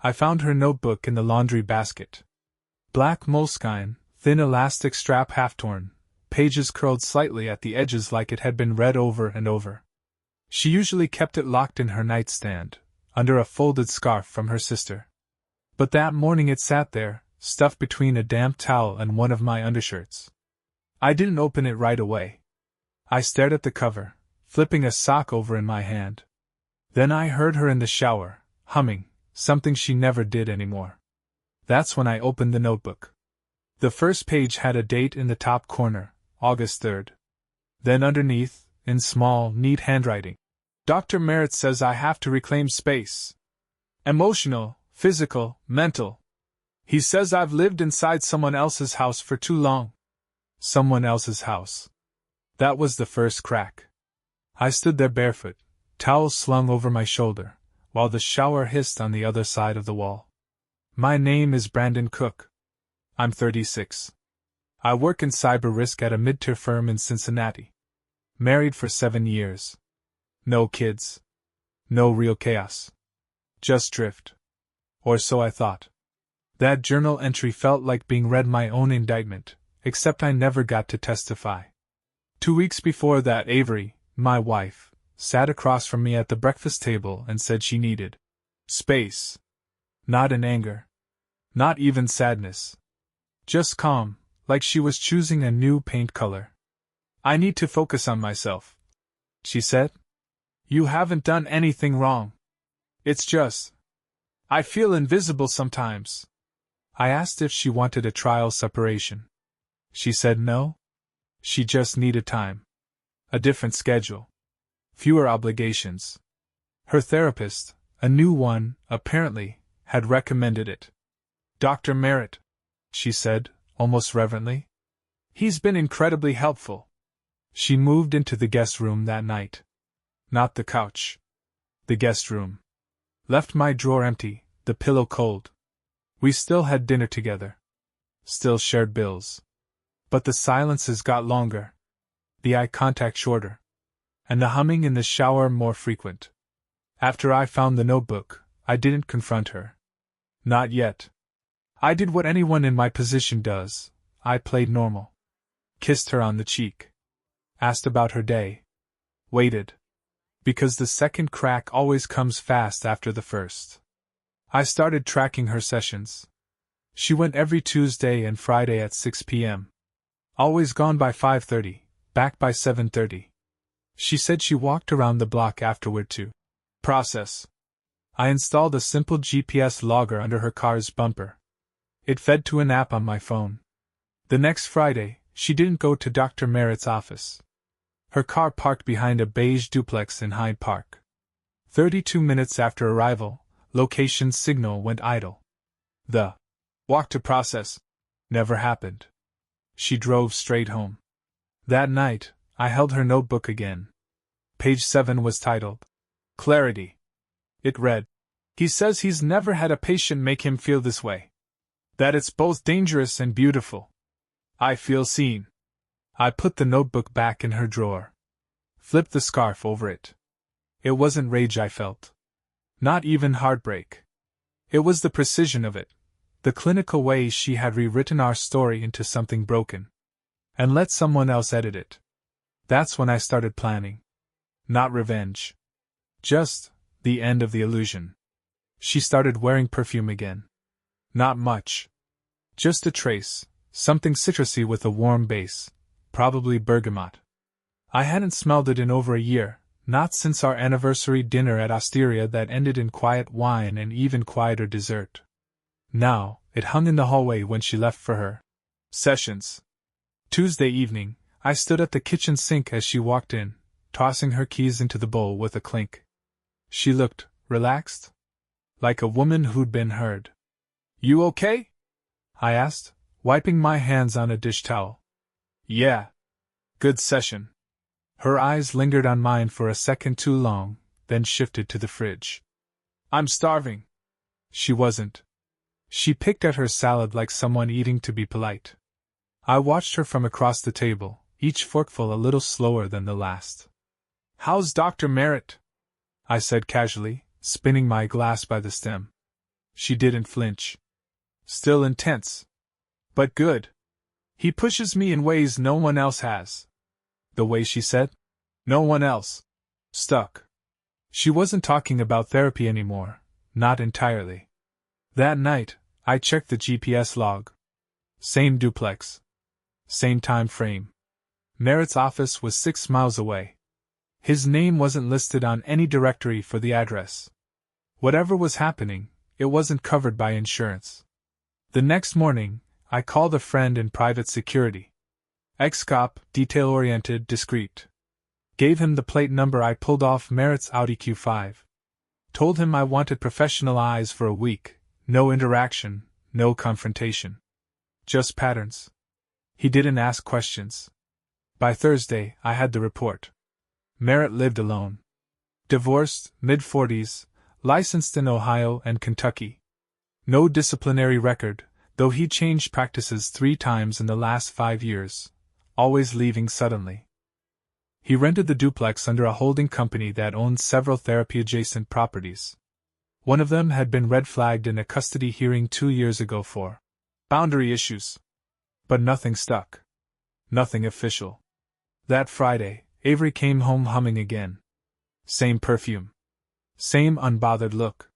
I found her notebook in the laundry basket. Black moleskine, thin elastic strap half torn, pages curled slightly at the edges like it had been read over and over. She usually kept it locked in her nightstand, under a folded scarf from her sister. But that morning it sat there, stuffed between a damp towel and one of my undershirts. I didn't open it right away. I stared at the cover, flipping a sock over in my hand. Then I heard her in the shower, humming, something she never did anymore. That's when I opened the notebook. The first page had a date in the top corner, August 3rd. Then underneath, in small, neat handwriting, Dr. Merritt says I have to reclaim space. Emotional, physical, mental. He says I've lived inside someone else's house for too long. Someone else's house. That was the first crack. I stood there barefoot, towel slung over my shoulder, while the shower hissed on the other side of the wall. My name is Brandon Cook. I'm 36. I work in cyber risk at a mid-tier firm in Cincinnati. Married for 7 years. No kids. No real chaos. Just drift. Or so I thought. That journal entry felt like being read my own indictment, except I never got to testify. 2 weeks before that, Avery, my wife, sat across from me at the breakfast table and said she needed space. Not in anger. Not even sadness. Just calm, like she was choosing a new paint color. I need to focus on myself, she said. You haven't done anything wrong. It's just, I feel invisible sometimes. I asked if she wanted a trial separation. She said no. She just needed time. A different schedule. Fewer obligations. Her therapist, a new one, apparently, had recommended it. Dr. Merritt, she said, almost reverently. He's been incredibly helpful. She moved into the guest room that night. Not the couch. The guest room. Left my drawer empty, the pillow cold. We still had dinner together. Still shared bills. But the silences got longer. The eye contact shorter. And the humming in the shower more frequent. After I found the notebook, I didn't confront her. Not yet. I did what anyone in my position does. I played normal. Kissed her on the cheek. Asked about her day. Waited. Because the second crack always comes fast after the first. I started tracking her sessions. She went every Tuesday and Friday at 6 p.m. Always gone by 5:30, back by 7:30. She said she walked around the block afterward to process. I installed a simple GPS logger under her car's bumper. It fed to an app on my phone. The next Friday, she didn't go to Dr. Merritt's office. Her car parked behind a beige duplex in Hyde Park. 32 minutes after arrival, location signal went idle. The walk to process never happened. She drove straight home. That night, I held her notebook again. Page 7 was titled, Clarity. It read, He says he's never had a patient make him feel this way. That it's both dangerous and beautiful. I feel seen. I put the notebook back in her drawer. Flipped the scarf over it. It wasn't rage I felt. Not even heartbreak. It was the precision of it, the clinical way she had rewritten our story into something broken. And let someone else edit it. That's when I started planning. Not revenge. Just the end of the illusion. She started wearing perfume again. Not much. Just a trace, something citrusy with a warm base, probably bergamot. I hadn't smelled it in over a year, not since our anniversary dinner at Osteria that ended in quiet wine and even quieter dessert. Now, it hung in the hallway when she left for her sessions. Tuesday evening, I stood at the kitchen sink as she walked in, tossing her keys into the bowl with a clink. She looked relaxed, like a woman who'd been heard. You okay? I asked, wiping my hands on a dish towel. Yeah. Good session. Her eyes lingered on mine for a second too long, then shifted to the fridge. I'm starving. She wasn't. She picked at her salad like someone eating to be polite. I watched her from across the table, each forkful a little slower than the last. How's Dr. Merritt? I said casually, spinning my glass by the stem. She didn't flinch. Still intense. But good. He pushes me in ways no one else has. The way she said? No one else. Stuck. She wasn't talking about therapy anymore, not entirely. That night, I checked the GPS log. Same duplex. Same time frame. Merritt's office was 6 miles away. His name wasn't listed on any directory for the address. Whatever was happening, it wasn't covered by insurance. The next morning, I called a friend in private security. Ex-cop, detail-oriented, discreet. Gave him the plate number I pulled off Merritt's Audi Q5. Told him I wanted professional eyes for a week, no interaction, no confrontation. Just patterns. He didn't ask questions. By Thursday, I had the report. Merritt lived alone. Divorced, mid-40s, licensed in Ohio and Kentucky. No disciplinary record, though he changed practices 3 times in the last 5 years, always leaving suddenly. He rented the duplex under a holding company that owned several therapy-adjacent properties. One of them had been red-flagged in a custody hearing 2 years ago for boundary issues. But nothing stuck. Nothing official. That Friday, Avery came home humming again. Same perfume. Same unbothered look.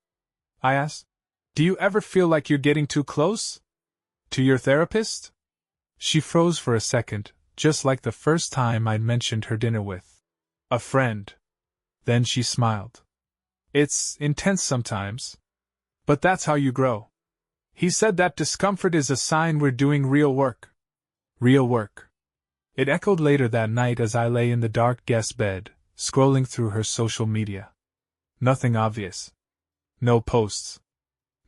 I asked, "Do you ever feel like you're getting too close? To your therapist?" She froze for a second, just like the first time I'd mentioned her dinner with a friend. Then she smiled. "It's intense sometimes. But that's how you grow. He said that discomfort is a sign we're doing real work." Real work. It echoed later that night as I lay in the dark guest bed, scrolling through her social media. Nothing obvious. No posts.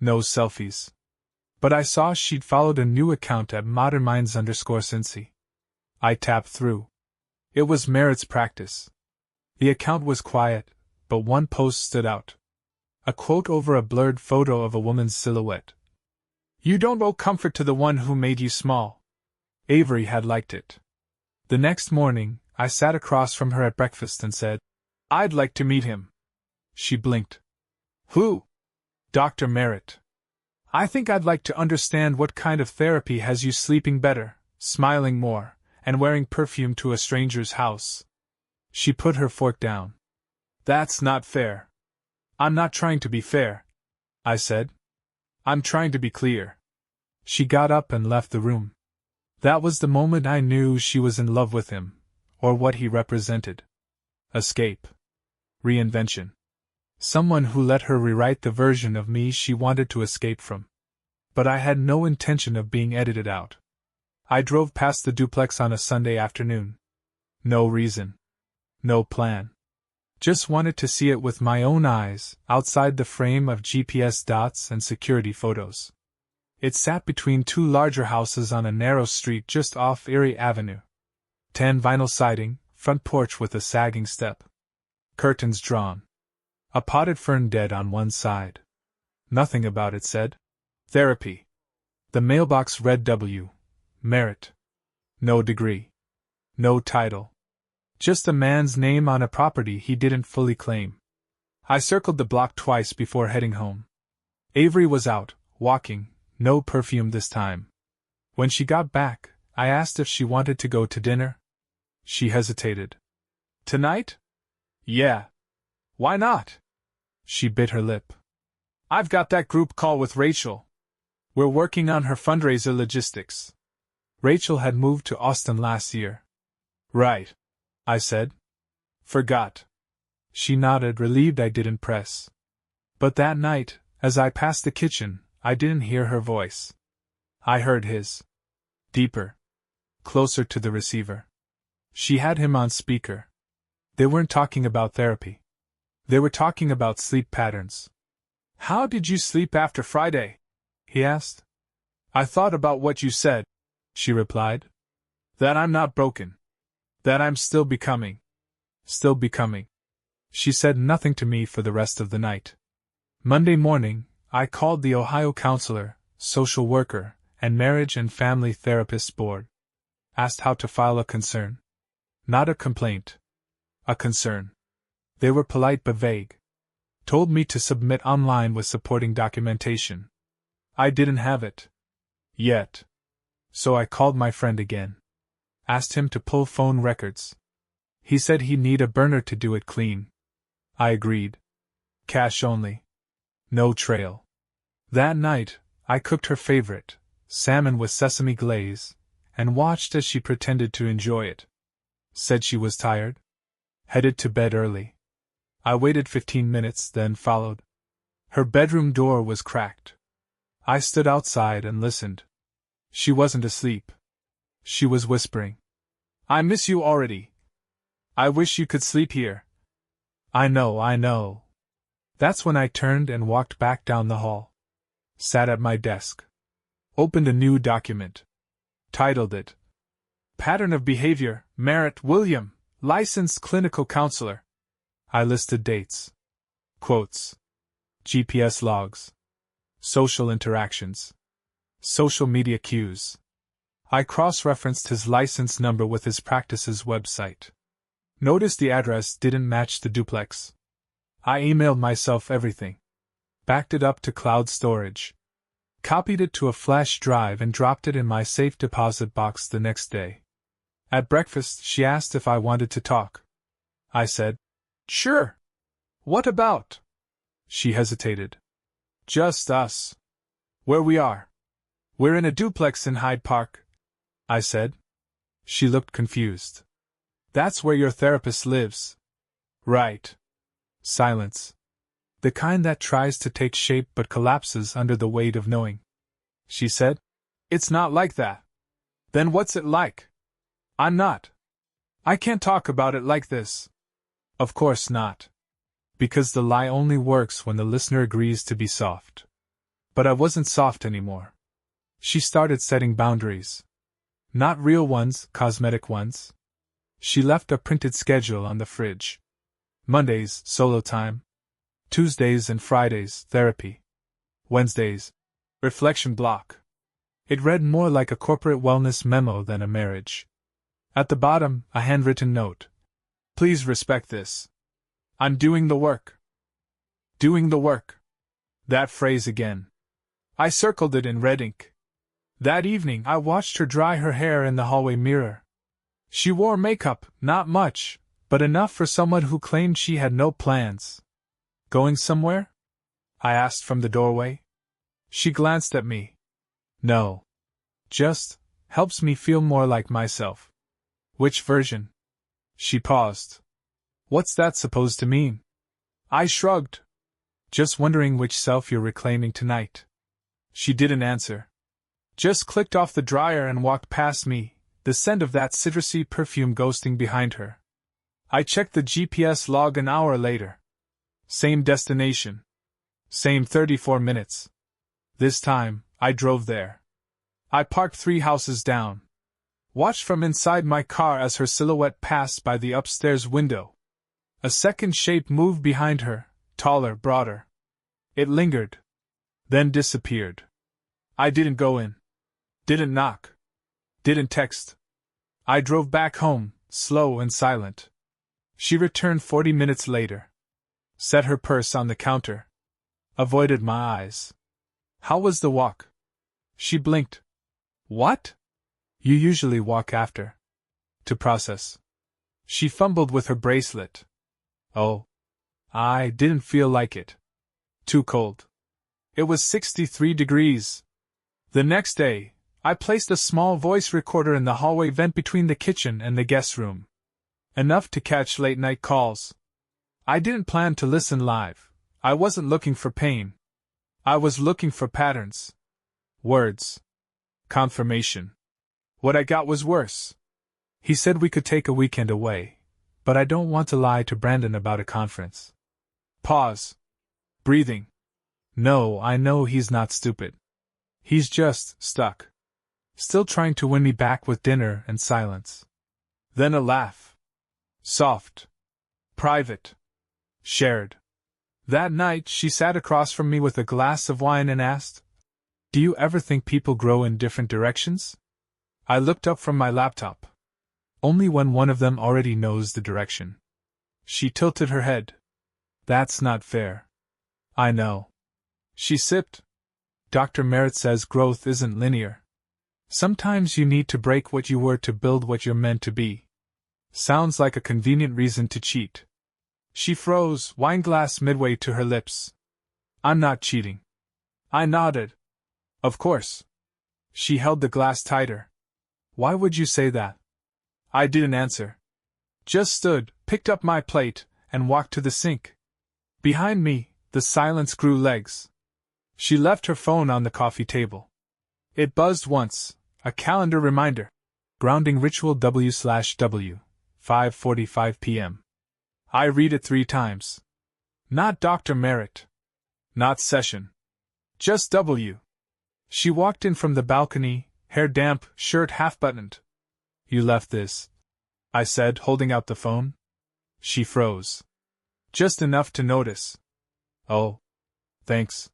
No selfies. But I saw she'd followed a new account at modernminds_Cincy. I tapped through. It was Merritt's practice. The account was quiet, but one post stood out. A quote over a blurred photo of a woman's silhouette. "You don't owe comfort to the one who made you small." Avery had liked it. The next morning, I sat across from her at breakfast and said, "I'd like to meet him." She blinked. "Who?" "Dr. Merritt. I think I'd like to understand what kind of therapy has you sleeping better, smiling more, and wearing perfume to a stranger's house." She put her fork down. "That's not fair." "I'm not trying to be fair," I said. "I'm trying to be clear." She got up and left the room. That was the moment I knew she was in love with him, or what he represented. Escape. Reinvention. Someone who let her rewrite the version of me she wanted to escape from. But I had no intention of being edited out. I drove past the duplex on a Sunday afternoon. No reason. No plan. Just wanted to see it with my own eyes, outside the frame of GPS dots and security photos. It sat between 2 larger houses on a narrow street just off Erie Avenue. Tan vinyl siding, front porch with a sagging step. Curtains drawn. A potted fern dead on one side. Nothing about it said therapy. The mailbox read W. Merritt. No degree. No title. Just a man's name on a property he didn't fully claim. I circled the block twice before heading home. Avery was out, walking, no perfume this time. When she got back, I asked if she wanted to go to dinner. She hesitated. "Tonight?" "Yeah. Why not?" She bit her lip. "I've got that group call with Rachel. We're working on her fundraiser logistics." Rachel had moved to Austin last year. "Right," I said. "Forgot." She nodded, relieved I didn't press. But that night, as I passed the kitchen, I didn't hear her voice. I heard his. Deeper. Closer to the receiver. She had him on speaker. They weren't talking about therapy. They were talking about sleep patterns. "How did you sleep after Friday?" he asked. "I thought about what you said," she replied. "That I'm not broken. That I'm still becoming. Still becoming." She said nothing to me for the rest of the night. Monday morning, I called the Ohio Counselor, Social Worker, and Marriage and Family Therapist Board. Asked how to file a concern. Not a complaint. A concern. They were polite but vague. Told me to submit online with supporting documentation. I didn't have it. Yet. So I called my friend again. Asked him to pull phone records. He said he'd need a burner to do it clean. I agreed. Cash only. No trail. That night, I cooked her favorite, salmon with sesame glaze, and watched as she pretended to enjoy it. Said she was tired. Headed to bed early. I waited 15 minutes, then followed. Her bedroom door was cracked. I stood outside and listened. She wasn't asleep. She was whispering. I miss you already. I wish you could sleep here. I know. That's when I turned and walked back down the hall. Sat at my desk. Opened a new document. Titled it, Pattern of Behavior, Merritt William, Licensed Clinical Counselor. I listed dates. Quotes. GPS logs. Social interactions. Social media cues. I cross-referenced his license number with his practice's website. Noticed the address didn't match the duplex. I emailed myself everything. Backed it up to cloud storage. Copied it to a flash drive and dropped it in my safe deposit box the next day. At breakfast, she asked if I wanted to talk. I said, Sure. What about? She hesitated. Just us. Where we are. We're in a duplex in Hyde Park, I said. She looked confused. That's where your therapist lives. Right. Silence. The kind that tries to take shape but collapses under the weight of knowing. She said, It's not like that. Then what's it like? I'm not. I can't talk about it like this. Of course not. Because the lie only works when the listener agrees to be soft. But I wasn't soft anymore. She started setting boundaries. Not real ones, cosmetic ones. She left a printed schedule on the fridge. Mondays, solo time. Tuesdays and Fridays, therapy. Wednesdays, reflection block. It read more like a corporate wellness memo than a marriage. At the bottom, a handwritten note. Please respect this. I'm doing the work. Doing the work. That phrase again. I circled it in red ink. That evening, I watched her dry her hair in the hallway mirror. She wore makeup, not much, but enough for someone who claimed she had no plans. Going somewhere? I asked from the doorway. She glanced at me. No. Just, helps me feel more like myself. Which version? She paused. What's that supposed to mean? I shrugged. Just wondering which self you're reclaiming tonight. She didn't answer. Just clicked off the dryer and walked past me, the scent of that citrusy perfume ghosting behind her. I checked the GPS log an hour later. Same destination. Same 34 minutes. This time, I drove there. I parked 3 houses down. Watched from inside my car as her silhouette passed by the upstairs window. A second shape moved behind her, taller, broader. It lingered. Then disappeared. I didn't go in. Didn't knock. Didn't text. I drove back home, slow and silent. She returned 40 minutes later. Set her purse on the counter. Avoided my eyes. How was the walk? She blinked. What? You usually walk after. To process. She fumbled with her bracelet. Oh. I didn't feel like it. Too cold. It was 63 degrees. The next day, I placed a small voice recorder in the hallway vent between the kitchen and the guest room. Enough to catch late-night calls. I didn't plan to listen live. I wasn't looking for pain. I was looking for patterns. Words. Confirmation. What I got was worse. He said we could take a weekend away, but I don't want to lie to Brandon about a conference. Pause. Breathing. No, I know he's not stupid. He's just stuck. Still trying to win me back with dinner and silence. Then a laugh. Soft. Private. Shared. That night she sat across from me with a glass of wine and asked, Do you ever think people grow in different directions? I looked up from my laptop. Only when one of them already knows the direction. She tilted her head. That's not fair. I know. She sipped. Dr. Merritt says growth isn't linear. Sometimes you need to break what you were to build what you're meant to be. Sounds like a convenient reason to cheat. She froze, wineglass midway to her lips. I'm not cheating. I nodded. Of course. She held the glass tighter. Why would you say that? I didn't answer. Just stood, picked up my plate, and walked to the sink. Behind me, the silence grew legs. She left her phone on the coffee table. It buzzed once, a calendar reminder. Grounding ritual W/W, 5:45 p.m. I read it 3 times. Not Dr. Merritt. Not session. Just W. She walked in from the balcony, hair damp, shirt half-buttoned. You left this, I said, holding out the phone. She froze. Just enough to notice. Oh. Thanks.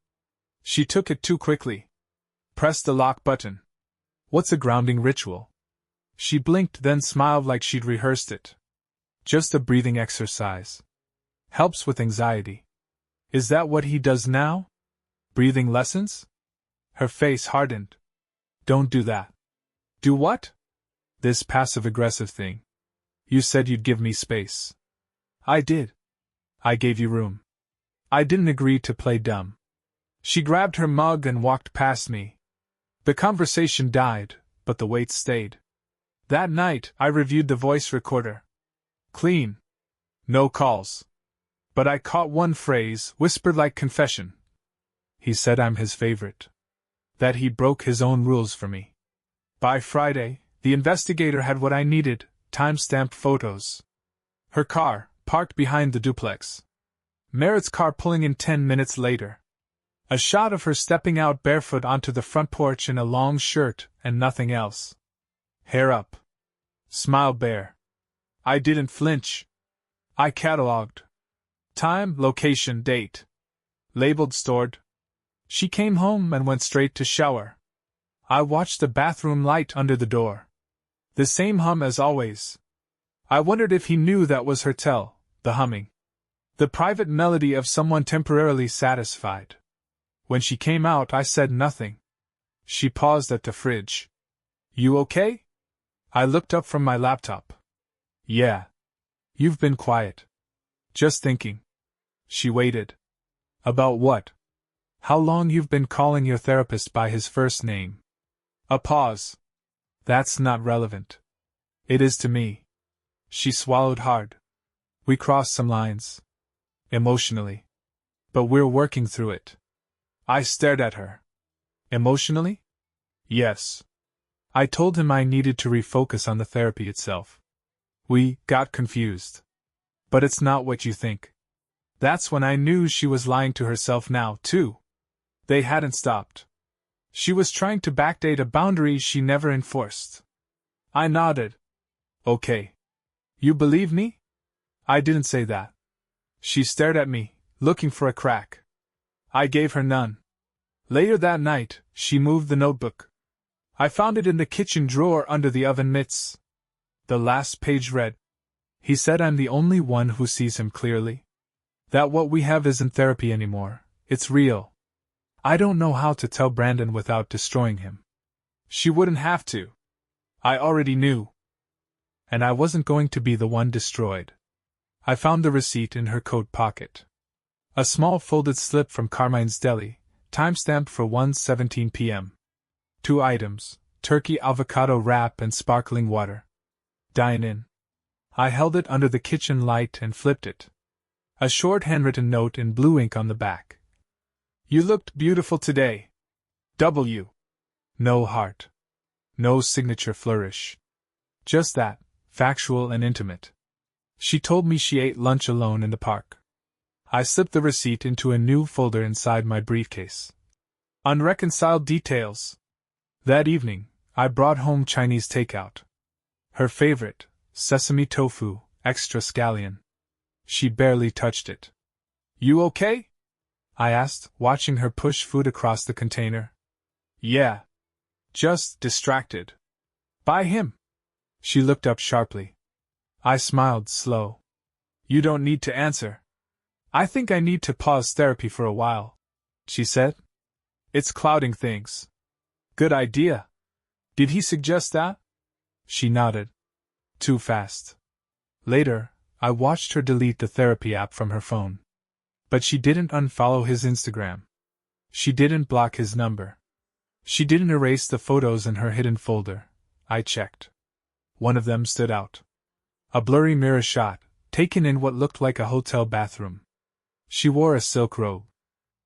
She took it too quickly. Pressed the lock button. What's a grounding ritual? She blinked, then smiled like she'd rehearsed it. Just a breathing exercise. Helps with anxiety. Is that what he does now? Breathing lessons? Her face hardened. Don't do that. Do what? This passive-aggressive thing. You said you'd give me space. I did. I gave you room. I didn't agree to play dumb. She grabbed her mug and walked past me. The conversation died, but the weight stayed. That night, I reviewed the voice recorder. Clean. No calls. But I caught one phrase, whispered like confession. He said I'm his favorite. That he broke his own rules for me. By Friday, the investigator had what I needed, time-stamped photos. Her car, parked behind the duplex. Merritt's car pulling in 10 minutes later. A shot of her stepping out barefoot onto the front porch in a long shirt and nothing else. Hair up. Smile bare. I didn't flinch. I catalogued. Time, location, date. Labeled stored. She came home and went straight to shower. I watched the bathroom light under the door. The same hum as always. I wondered if he knew that was her tell, the humming. The private melody of someone temporarily satisfied. When she came out, I said nothing. She paused at the fridge. You okay? I looked up from my laptop. Yeah. You've been quiet. Just thinking. She waited. About what? How long you've been calling your therapist by his first name. A pause. That's not relevant. It is to me. She swallowed hard. We crossed some lines. Emotionally. But we're working through it. I stared at her. Emotionally? Yes. I told him I needed to refocus on the therapy itself. We got confused. But it's not what you think. That's when I knew she was lying to herself now, too. They hadn't stopped. She was trying to backdate a boundary she never enforced. I nodded. Okay. You believe me? I didn't say that. She stared at me, looking for a crack. I gave her none. Later that night, she moved the notebook. I found it in the kitchen drawer under the oven mitts. The last page read, He said I'm the only one who sees him clearly. That what we have isn't therapy anymore, it's real. I don't know how to tell Brandon without destroying him. She wouldn't have to. I already knew. And I wasn't going to be the one destroyed. I found the receipt in her coat pocket. A small folded slip from Carmine's Deli, timestamped for 1:17 p.m. 2 items, turkey avocado wrap and sparkling water. Dine in. I held it under the kitchen light and flipped it. A short handwritten note in blue ink on the back. You looked beautiful today. W. No heart. No signature flourish. Just that, factual and intimate. She told me she ate lunch alone in the park. I slipped the receipt into a new folder inside my briefcase. Unreconciled details. That evening, I brought home Chinese takeout. Her favorite, sesame tofu, extra scallion. She barely touched it. You okay? I asked, watching her push food across the container. Yeah. Just distracted. By him. She looked up sharply. I smiled slow. You don't need to answer. I think I need to pause therapy for a while, she said. It's clouding things. Good idea. Did he suggest that? She nodded. Too fast. Later, I watched her delete the therapy app from her phone. But she didn't unfollow his Instagram. She didn't block his number. She didn't erase the photos in her hidden folder. I checked. One of them stood out. A blurry mirror shot, taken in what looked like a hotel bathroom. She wore a silk robe.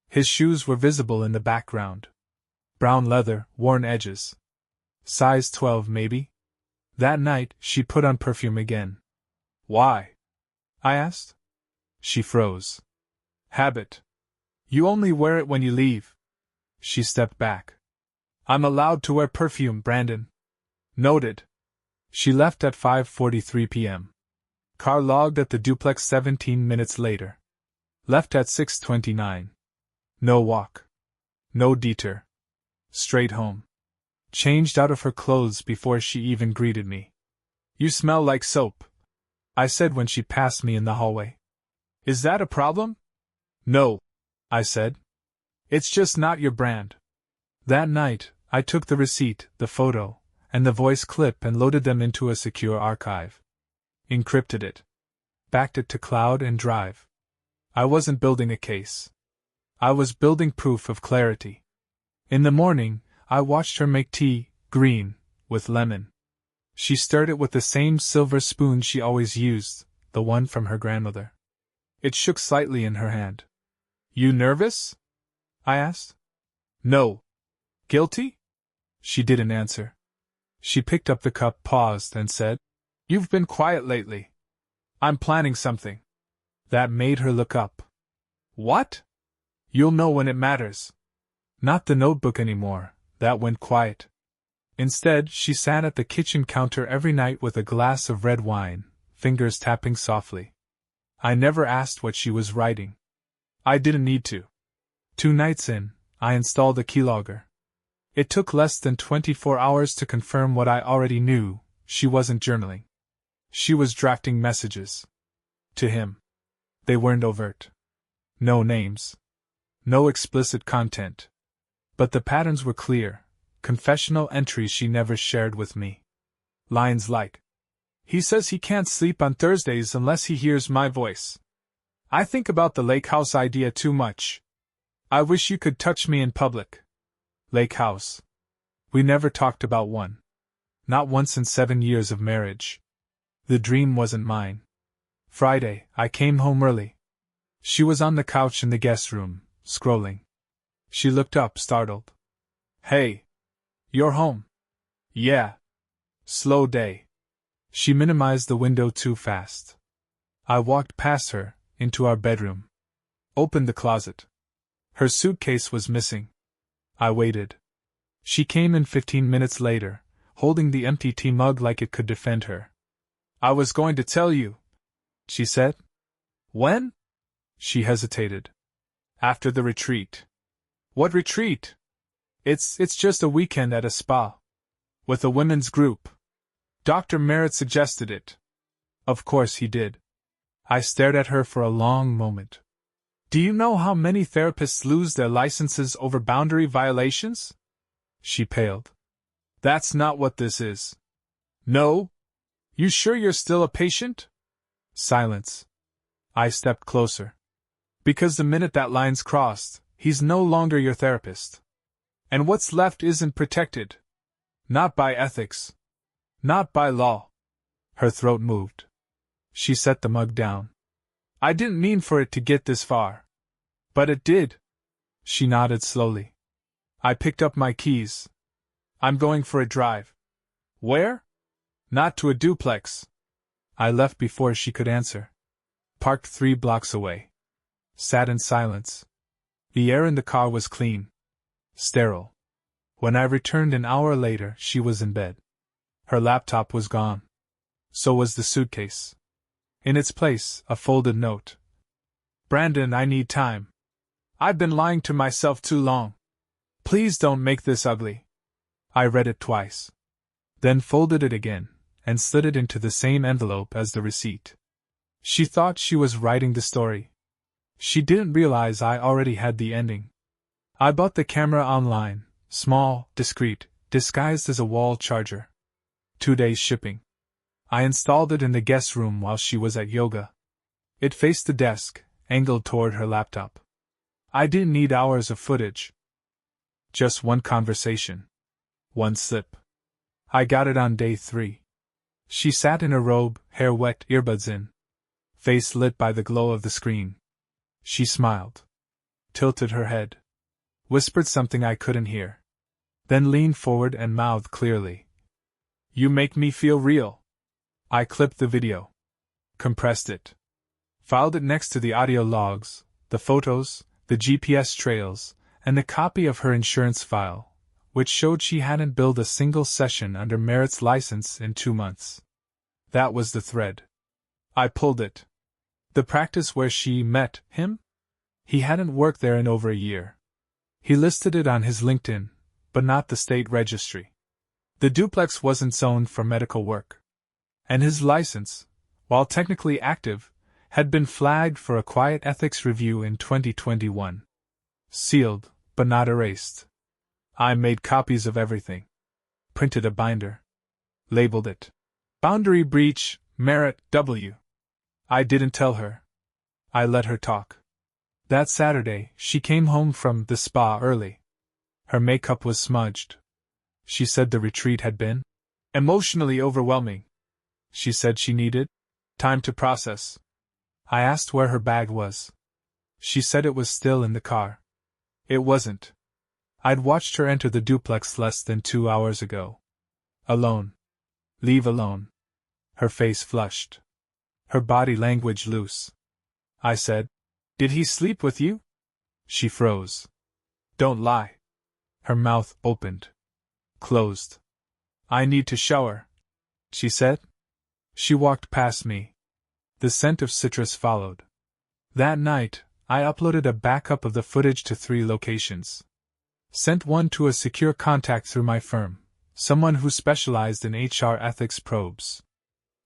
His shoes were visible in the background. Brown leather, worn edges. Size 12 maybe? That night, she put on perfume again. Why? I asked. She froze. Habit. You only wear it when you leave. She stepped back. I'm allowed to wear perfume, Brandon. Noted. She left at 5:43 p.m. Car logged at the duplex 17 minutes later. Left at 6:29. No walk. No detour. Straight home. Changed out of her clothes before she even greeted me. You smell like soap, I said when she passed me in the hallway. Is that a problem? No, I said. It's just not your brand. That night, I took the receipt, the photo, and the voice clip and loaded them into a secure archive. Encrypted it. Backed it to cloud and drive. I wasn't building a case. I was building proof of clarity. In the morning, I watched her make tea, green, with lemon. She stirred it with the same silver spoon she always used, the one from her grandmother. It shook slightly in her hand. You nervous? I asked. No. Guilty? She didn't answer. She picked up the cup, paused, and said, You've been quiet lately. I'm planning something. That made her look up. What? You'll know when it matters. Not the notebook anymore, that went quiet. Instead, she sat at the kitchen counter every night with a glass of red wine, fingers tapping softly. I never asked what she was writing. I didn't need to. 2 nights in, I installed a keylogger. It took less than 24 hours to confirm what I already knew: she wasn't journaling. She was drafting messages. To him. They weren't overt. No names. No explicit content. But the patterns were clear, confessional entries she never shared with me. Lines like, He says he can't sleep on Thursdays unless he hears my voice. I think about the lake house idea too much. I wish you could touch me in public. Lake house. We never talked about one. Not once in 7 years of marriage. The dream wasn't mine. Friday, I came home early. She was on the couch in the guest room, scrolling. She looked up, startled. Hey. You're home. Yeah. Slow day. She minimized the window too fast. I walked past her, into our bedroom. Opened the closet. Her suitcase was missing. I waited. She came in 15 minutes later, holding the empty tea mug like it could defend her. I was going to tell you, she said. When? She hesitated. After the retreat. What retreat? It's just a weekend at a spa. With a women's group. Dr. Merritt suggested it. Of course he did. I stared at her for a long moment. Do you know how many therapists lose their licenses over boundary violations? She paled. That's not what this is. No? You sure you're still a patient? Silence. I stepped closer. Because the minute that line's crossed, he's no longer your therapist. And what's left isn't protected. Not by ethics. Not by law. Her throat moved. She set the mug down. I didn't mean for it to get this far. But it did. She nodded slowly. I picked up my keys. I'm going for a drive. Where? Not to a duplex. I left before she could answer. Parked 3 blocks away. Sat in silence. The air in the car was clean. Sterile. When I returned an hour later, she was in bed. Her laptop was gone. So was the suitcase. In its place, a folded note. Brandon, I need time. I've been lying to myself too long. Please don't make this ugly. I read it twice. Then folded it again, and slid it into the same envelope as the receipt. She thought she was writing the story. She didn't realize I already had the ending. I bought the camera online, small, discreet, disguised as a wall charger. 2 days shipping. I installed it in the guest room while she was at yoga. It faced the desk, angled toward her laptop. I didn't need hours of footage. Just one conversation. One slip. I got it on day 3. She sat in a robe, hair wet, earbuds in. Face lit by the glow of the screen. She smiled. Tilted her head. Whispered something I couldn't hear. Then leaned forward and mouthed clearly. "You make me feel real." I clipped the video. Compressed it. Filed it next to the audio logs, the photos, the GPS trails, and the copy of her insurance file, which showed she hadn't billed a single session under Merritt's license in 2 months. That was the thread. I pulled it. The practice where she met him? He hadn't worked there in over a year. He listed it on his LinkedIn, but not the state registry. The duplex wasn't zoned for medical work. And his license, while technically active, had been flagged for a quiet ethics review in 2021. Sealed, but not erased. I made copies of everything. Printed a binder. Labeled it. Boundary breach, Merritt W. I didn't tell her. I let her talk. That Saturday, she came home from the spa early. Her makeup was smudged. She said the retreat had been emotionally overwhelming. She said she needed time to process. I asked where her bag was. She said it was still in the car. It wasn't. I'd watched her enter the duplex less than 2 hours ago. Alone. Leave alone. Her face flushed. Her body language loose. I said, "Did he sleep with you?" She froze. "Don't lie." Her mouth opened. Closed. "I need to shower," she said. She walked past me. The scent of citrus followed. That night, I uploaded a backup of the footage to 3 locations. Sent one to a secure contact through my firm, someone who specialized in HR ethics probes.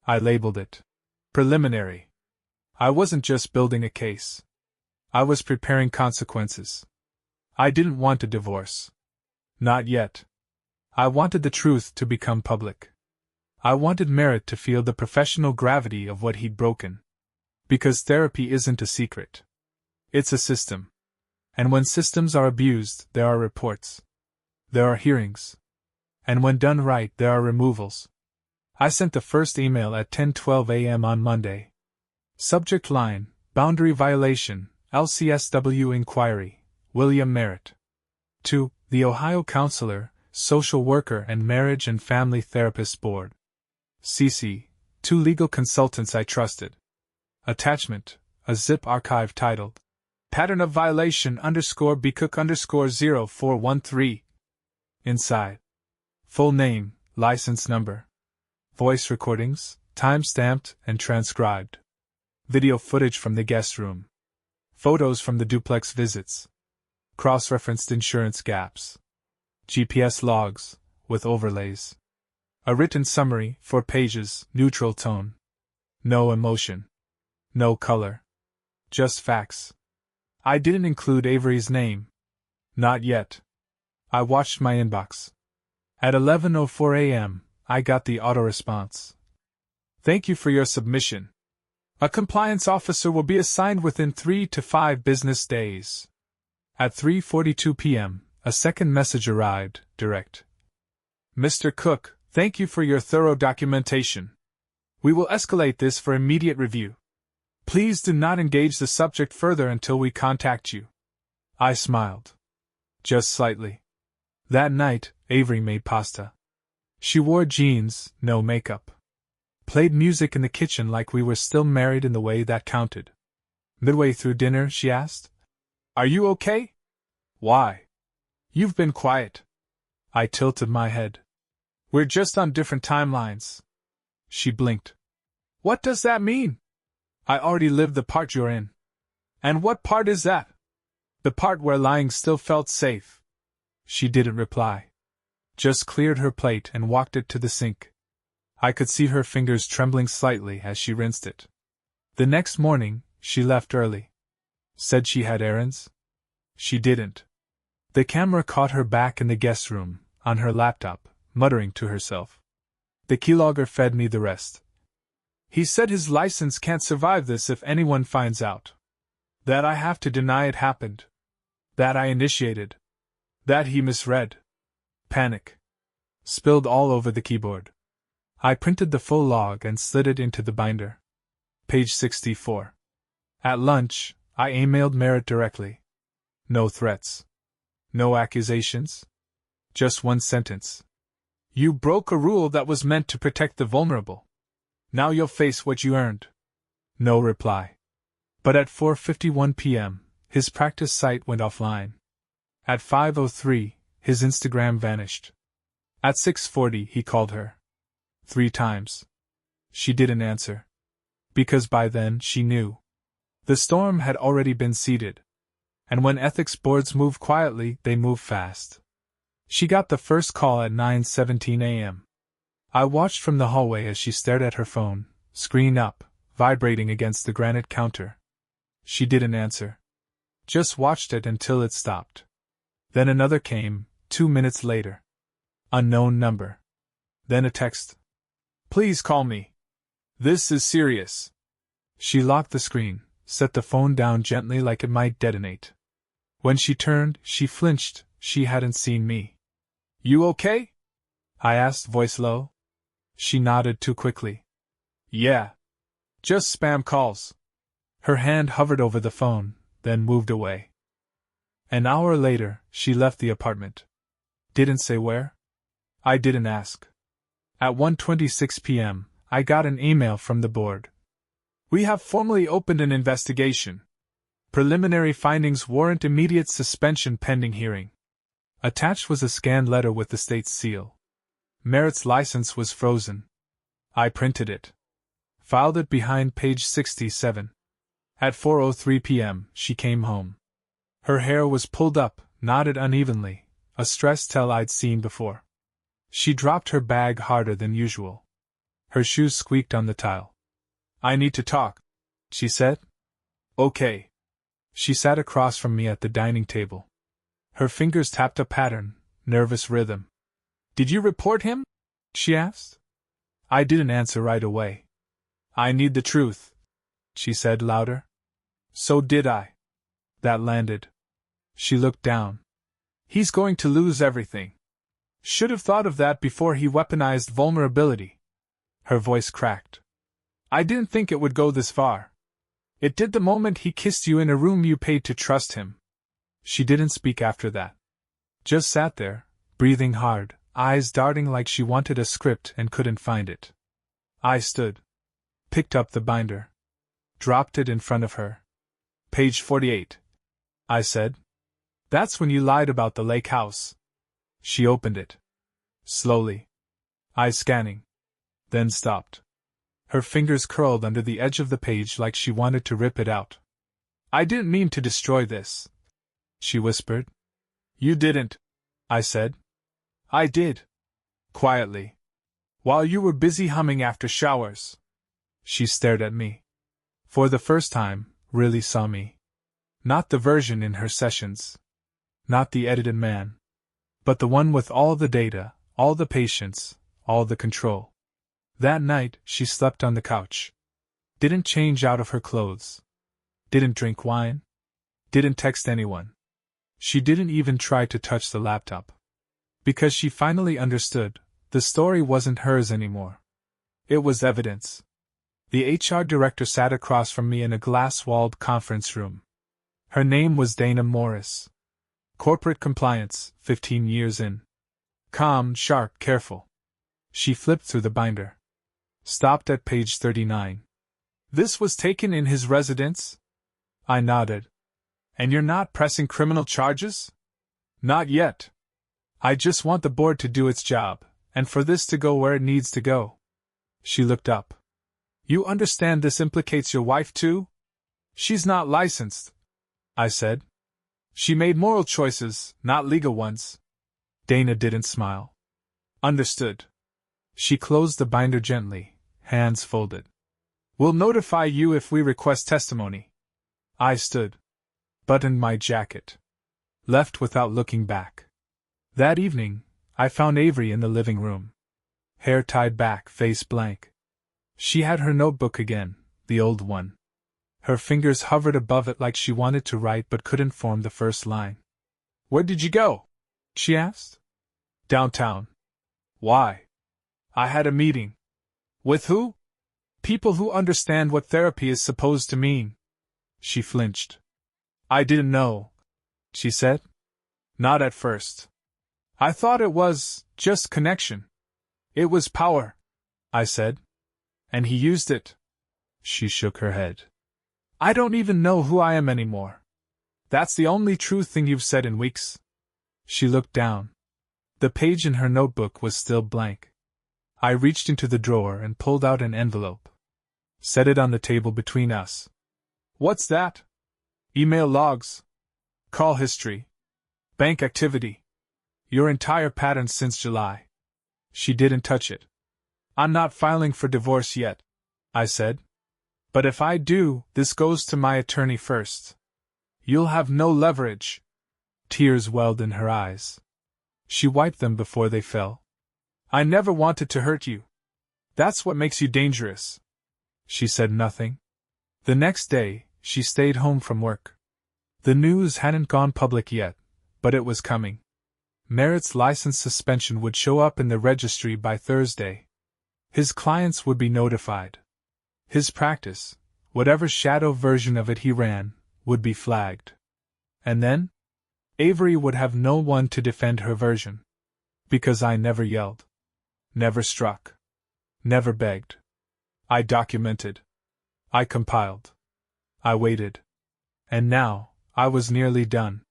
I labeled it preliminary. I wasn't just building a case. I was preparing consequences. I didn't want a divorce. Not yet. I wanted the truth to become public. I wanted Merritt to feel the professional gravity of what he'd broken. Because therapy isn't a secret. It's a system. And when systems are abused, there are reports. There are hearings. And when done right, there are removals. I sent the first email at 10:12 a.m. on Monday. Subject line, Boundary Violation, LCSW Inquiry, William Merritt. To the Ohio Counselor, Social Worker and Marriage and Family Therapist Board. CC, 2 legal consultants I trusted. Attachment, a zip archive titled Pattern of Violation _BCook_0413. Inside. Full name, license number. Voice recordings, time-stamped and transcribed. Video footage from the guest room. Photos from the duplex visits. Cross-referenced insurance gaps. GPS logs, with overlays. A written summary, 4 pages, neutral tone. No emotion. No color. Just facts. I didn't include Avery's name. Not yet. I watched my inbox. At 11:04 a.m., I got the auto-response. "Thank you for your submission. A compliance officer will be assigned within 3 to 5 business days." At 3:42 p.m., a second message arrived, direct. "Mr. Cook, thank you for your thorough documentation. We will escalate this for immediate review. Please do not engage the subject further until we contact you." I smiled. Just slightly. That night, Avery made pasta. She wore jeans, no makeup. Played music in the kitchen like we were still married in the way that counted. Midway through dinner, she asked, "Are you okay?" "Why? You've been quiet." I tilted my head. "We're just on different timelines." She blinked. "What does that mean?" "I already lived the part you're in." "And what part is that?" "The part where lying still felt safe." She didn't reply. Just cleared her plate and walked it to the sink. I could see her fingers trembling slightly as she rinsed it. The next morning, she left early. Said she had errands? She didn't. The camera caught her back in the guest room, on her laptop, muttering to herself. The keylogger fed me the rest. He said his license can't survive this if anyone finds out. That I have to deny it happened. That I initiated. That he misread. Panic. Spilled all over the keyboard. I printed the full log and slid it into the binder. Page 64. At lunch, I emailed Merritt directly. No threats. No accusations. Just one sentence. You broke a rule that was meant to protect the vulnerable. Now you'll face what you earned. No reply. But at 4:51 p.m., his practice site went offline. At 5:03, his Instagram vanished. At 6:40, he called her. 3 times. She didn't answer. Because by then, she knew. The storm had already been seeded. And when ethics boards move quietly, they move fast. She got the first call at 9:17 a.m. I watched from the hallway as she stared at her phone, screen up, vibrating against the granite counter. She didn't answer. Just watched it until it stopped. Then another came, 2 minutes later. Unknown number. Then a text. Please call me. This is serious. She locked the screen, set the phone down gently like it might detonate. When she turned, she flinched. She hadn't seen me. You okay? I asked, voice low. She nodded too quickly. Yeah. Just spam calls. Her hand hovered over the phone, then moved away. An hour later, she left the apartment. Didn't say where? I didn't ask. At 1:26 p.m., I got an email from the board. We have formally opened an investigation. Preliminary findings warrant immediate suspension pending hearing. Attached was a scanned letter with the state's seal. Merritt's license was frozen. I printed it. Filed it behind page 67. At 4:03 p.m., she came home. Her hair was pulled up, knotted unevenly, a stress tell I'd seen before. She dropped her bag harder than usual. Her shoes squeaked on the tile. I need to talk, she said. Okay. She sat across from me at the dining table. Her fingers tapped a pattern, nervous rhythm. Did you report him? She asked. I didn't answer right away. I need the truth, she said louder. So did I. That landed. She looked down. He's going to lose everything. Should have thought of that before he weaponized vulnerability. Her voice cracked. I didn't think it would go this far. It did the moment he kissed you in a room you paid to trust him. She didn't speak after that. Just sat there, breathing hard, eyes darting like she wanted a script and couldn't find it. I stood. Picked up the binder. Dropped it in front of her. Page 48. I said. That's when you lied about the lake house. She opened it. Slowly. Eyes scanning. Then stopped. Her fingers curled under the edge of the page like she wanted to rip it out. I didn't mean to destroy this, she whispered. You didn't, I said. I did. Quietly. While you were busy humming after showers. She stared at me. For the first time, really saw me. Not the version in her sessions. Not the edited man. But the one with all the data, all the patience, all the control. That night, she slept on the couch. Didn't change out of her clothes. Didn't drink wine. Didn't text anyone. She didn't even try to touch the laptop. Because she finally understood, the story wasn't hers anymore. It was evidence. The HR director sat across from me in a glass-walled conference room. Her name was Dana Morris. Corporate compliance, 15 years in. Calm, sharp, careful. She flipped through the binder. Stopped at page 39. This was taken in his residence? I nodded. And you're not pressing criminal charges? Not yet. I just want the board to do its job, and for this to go where it needs to go. She looked up. You understand this implicates your wife too? She's not licensed, I said. She made moral choices, not legal ones. Dana didn't smile. Understood. She closed the binder gently, hands folded. We'll notify you if we request testimony. I stood. buttoned my jacket. Left without looking back. That evening, I found Avery in the living room. Hair tied back, face blank. She had her notebook again, the old one. Her fingers hovered above it like she wanted to write but couldn't form the first line. "Where did you go?" she asked. "Downtown." "Why?" "I had a meeting." "With who?" "People who understand what therapy is supposed to mean." She flinched. "I didn't know," she said. "Not at first. I thought it was just connection." "It was power," I said. "And he used it." She shook her head. "I don't even know who I am anymore." "That's the only true thing you've said in weeks." She looked down. The page in her notebook was still blank. I reached into the drawer and pulled out an envelope. Set it on the table between us. "What's that?" "Email logs. Call history. Bank activity. Your entire pattern since July." She didn't touch it. "I'm not filing for divorce yet," I said. "But if I do, this goes to my attorney first. You'll have no leverage." Tears welled in her eyes. She wiped them before they fell. "I never wanted to hurt you. That's what makes you dangerous." She said nothing. The next day, she stayed home from work. The news hadn't gone public yet, but it was coming. Merritt's license suspension would show up in the registry by Thursday. His clients would be notified. His practice, whatever shadow version of it he ran, would be flagged. And then? Avery would have no one to defend her version. Because I never yelled. Never struck. Never begged. I documented. I compiled. I waited. And now, I was nearly done.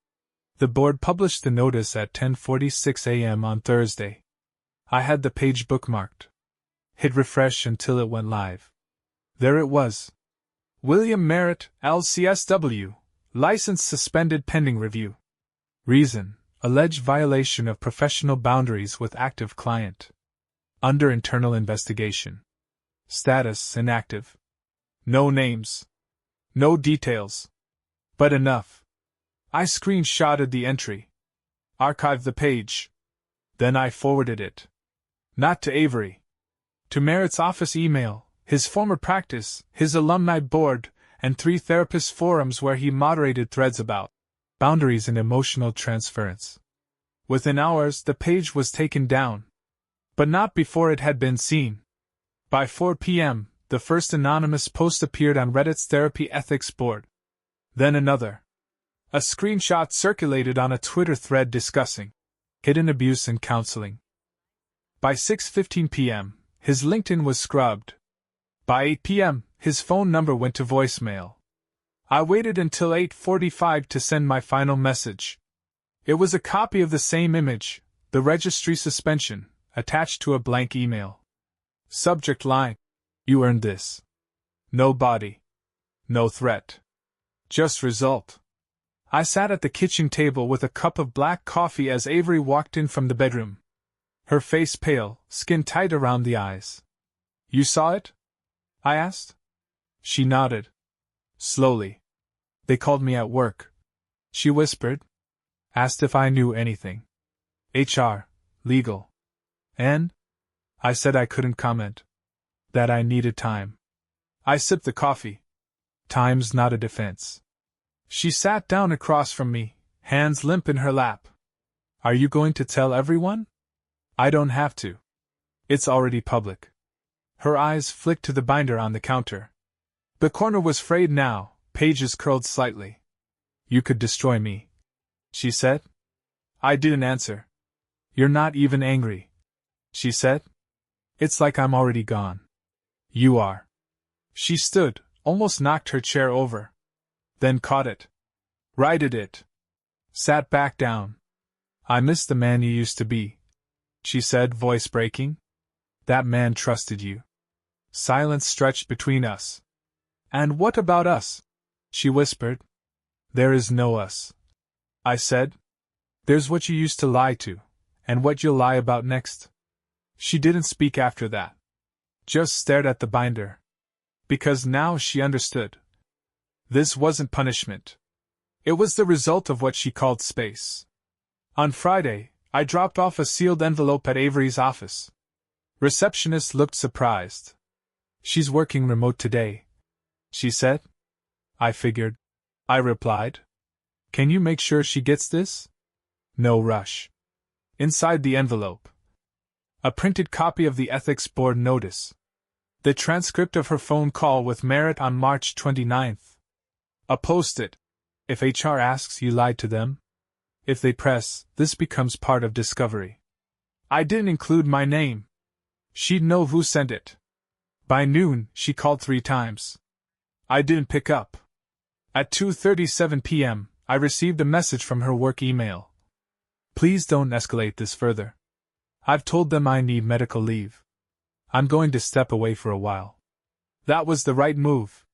The board published the notice at 10:46 a.m. on Thursday. I had the page bookmarked. Hit refresh until it went live. There it was. William Merritt, LCSW. License suspended pending review. Reason: alleged violation of professional boundaries with active client. Under internal investigation. Status: inactive. No names. No details. But enough. I screenshotted the entry. Archived the page. Then I forwarded it. Not to Avery. To Merritt's office email, his former practice, his alumni board, and 3 therapist forums where he moderated threads about boundaries and emotional transference. Within hours, the page was taken down. But not before it had been seen. By 4 p.m., the first anonymous post appeared on Reddit's therapy ethics board. Then another. A screenshot circulated on a Twitter thread discussing hidden abuse and counseling. By 6:15 p.m., his LinkedIn was scrubbed. By 8 p.m., his phone number went to voicemail. I waited until 8:45 to send my final message. It was a copy of the same image, the registry suspension, attached to a blank email. Subject line: "You earned this." No body. No threat. Just result. I sat at the kitchen table with a cup of black coffee as Avery walked in from the bedroom. Her face pale, skin tight around the eyes. "You saw it?" I asked. She nodded. Slowly. "They called me at work," she whispered. Asked if I knew anything. HR, legal. And? I said I couldn't comment. That I needed time. I sipped the coffee. Time's not a defense. She sat down across from me, hands limp in her lap. "Are you going to tell everyone?" "I don't have to. It's already public." Her eyes flicked to the binder on the counter. The corner was frayed now, pages curled slightly. "You could destroy me," she said. I didn't answer. "You're not even angry," she said. "It's like I'm already gone." "You are." She stood, almost knocked her chair over. Then caught it. Righted it. Sat back down. "I miss the man you used to be," she said, voice breaking. "That man trusted you." Silence stretched between us. "And what about us?" she whispered. "There is no us," I said. "There's what you used to lie to, and what you'll lie about next." She didn't speak after that. Just stared at the binder. Because now she understood. This wasn't punishment. It was the result of what she called space. On Friday, I dropped off a sealed envelope at Avery's office. Receptionist looked surprised. "She's working remote today," she said. "I figured," I replied. "Can you make sure she gets this?" "No rush." Inside the envelope, a printed copy of the Ethics Board notice. The transcript of her phone call with Merritt on March 29th. A post-it. "If HR asks, you lied to them. If they press, this becomes part of discovery." I didn't include my name. She'd know who sent it. By noon, she called 3 times. I didn't pick up. At 2:37 p.m., I received a message from her work email. "Please don't escalate this further. I've told them I need medical leave. I'm going to step away for a while." That was the right move.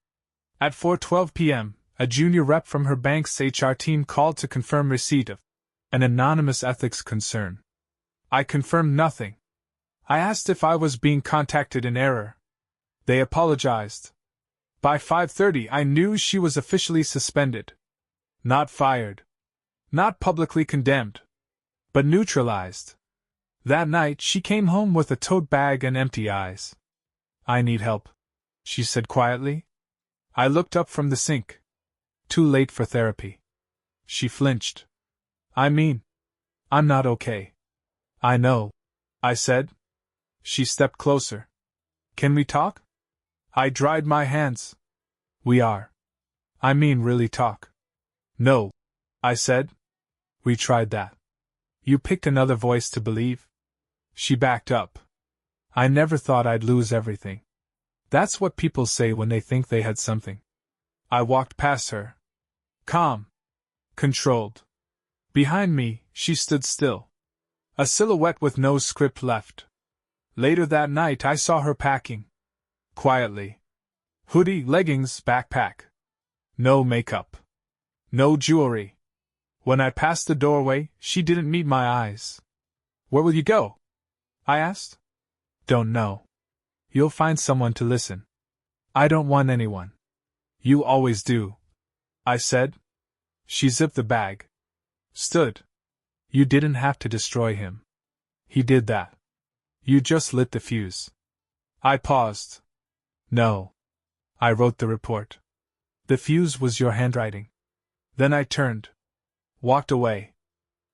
At 4:12 p.m., a junior rep from her bank's HR team called to confirm receipt of an anonymous ethics concern. I confirmed nothing. I asked if I was being contacted in error. They apologized. By 5:30, I knew she was officially suspended. Not fired. Not publicly condemned. But neutralized. That night, she came home with a tote bag and empty eyes. "I need help," she said quietly. I looked up from the sink. "Too late for therapy." She flinched. I'm not okay." "I know," I said. She stepped closer. "Can we talk?" I dried my hands. "We are. Really talk." "No," I said. "We tried that. You picked another voice to believe." She backed up. "I never thought I'd lose everything. That's what people say when they think they had something." I walked past her. Calm. Controlled. Behind me, she stood still. A silhouette with no script left. Later that night, I saw her packing. Quietly. Hoodie, leggings, backpack. No makeup. No jewelry. When I passed the doorway, she didn't meet my eyes. "Where will you go?" I asked. "Don't know. You'll find someone to listen." "I don't want anyone." "You always do," I said. She zipped the bag. Stood. "You didn't have to destroy him. He did that. You just lit the fuse." I paused. "No. I wrote the report. The fuse was your handwriting." Then I turned. Walked away.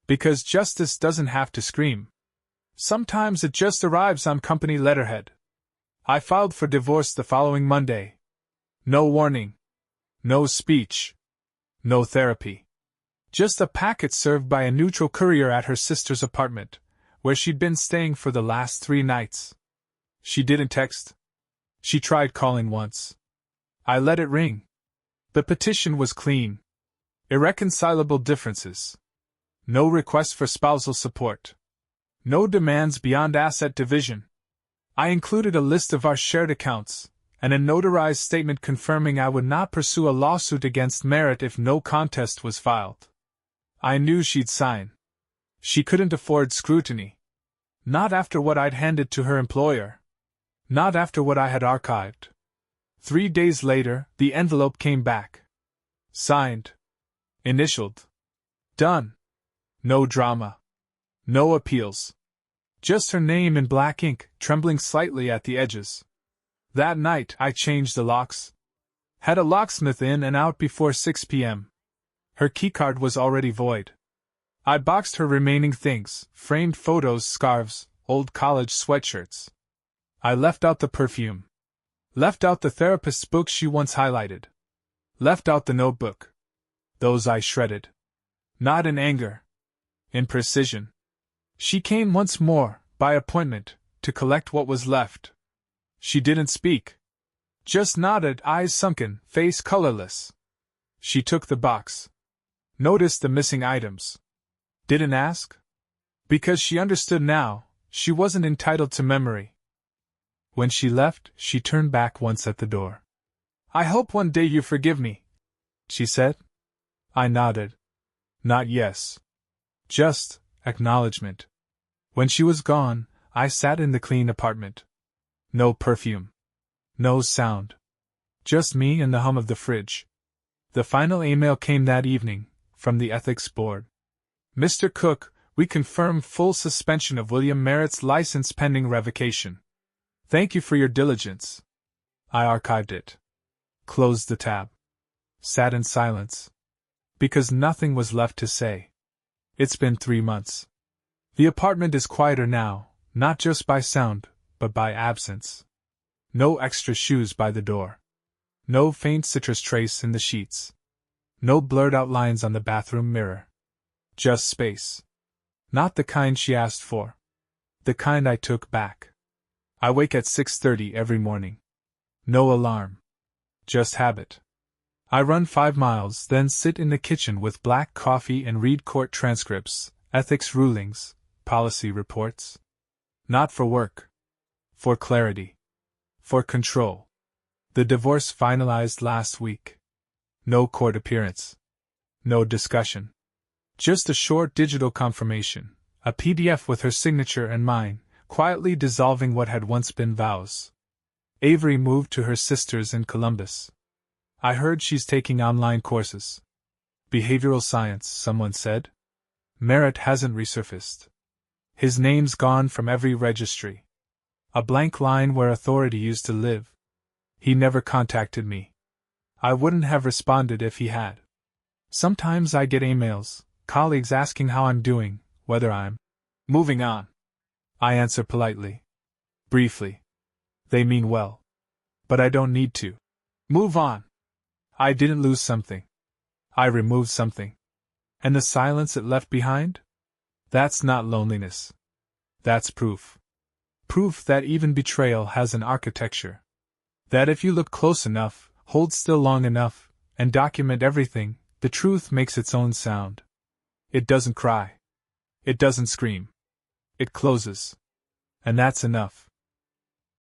Because justice doesn't have to scream. Sometimes it just arrives on company letterhead. I filed for divorce the following Monday. No warning. No speech. No therapy. Just a packet served by a neutral courier at her sister's apartment, where she'd been staying for the last 3 nights. She didn't text. She tried calling once. I let it ring. The petition was clean. Irreconcilable differences. No request for spousal support. No demands beyond asset division. I included a list of our shared accounts, and a notarized statement confirming I would not pursue a lawsuit against Merritt if no contest was filed. I knew she'd sign. She couldn't afford scrutiny. Not after what I'd handed to her employer. Not after what I had archived. 3 days later, the envelope came back. Signed. Initialed. Done. No drama. No appeals. Just her name in black ink, trembling slightly at the edges. That night, I changed the locks. Had a locksmith in and out before 6 p.m. Her keycard was already void. I boxed her remaining things, framed photos, scarves, old college sweatshirts. I left out the perfume. Left out the therapist's book she once highlighted. Left out the notebook. Those I shredded. Not in anger. In precision. She came once more, by appointment, to collect what was left. She didn't speak. Just nodded, eyes sunken, face colorless. She took the box. Noticed the missing items. Didn't ask? Because she understood now, she wasn't entitled to memory. When she left, she turned back once at the door. "I hope one day you forgive me," she said. I nodded. Not yes. Just acknowledgement. When she was gone, I sat in the clean apartment. No perfume. No sound. Just me and the hum of the fridge. The final email came that evening, from the Ethics Board. Mr. Cook, we confirm full suspension of William Merritt's license pending revocation. Thank you for your diligence. I archived it. Closed the tab. Sat in silence. Because nothing was left to say. It's been 3 months. The apartment is quieter now, not just by sound, but by absence. No extra shoes by the door. No faint citrus trace in the sheets. No blurred outlines on the bathroom mirror. Just space. Not the kind she asked for. The kind I took back. I wake at 6:30 every morning. No alarm. Just habit. I run 5 miles, then sit in the kitchen with black coffee and read court transcripts, ethics rulings, policy reports. Not for work. For clarity. For control. The divorce finalized last week. No court appearance. No discussion. Just a short digital confirmation, a PDF with her signature and mine, quietly dissolving what had once been vows. Avery moved to her sister's in Columbus. I heard she's taking online courses. Behavioral science, someone said. Merritt hasn't resurfaced. His name's gone from every registry. A blank line where authority used to live. He never contacted me. I wouldn't have responded if he had. Sometimes I get emails, colleagues asking how I'm doing, whether I'm moving on. I answer politely. Briefly. They mean well. But I don't need to move on. I didn't lose something. I removed something. And the silence it left behind? That's not loneliness. That's proof. Proof that even betrayal has an architecture. That if you look close enough, hold still long enough, and document everything, the truth makes its own sound. It doesn't cry. It doesn't scream. It closes. And that's enough.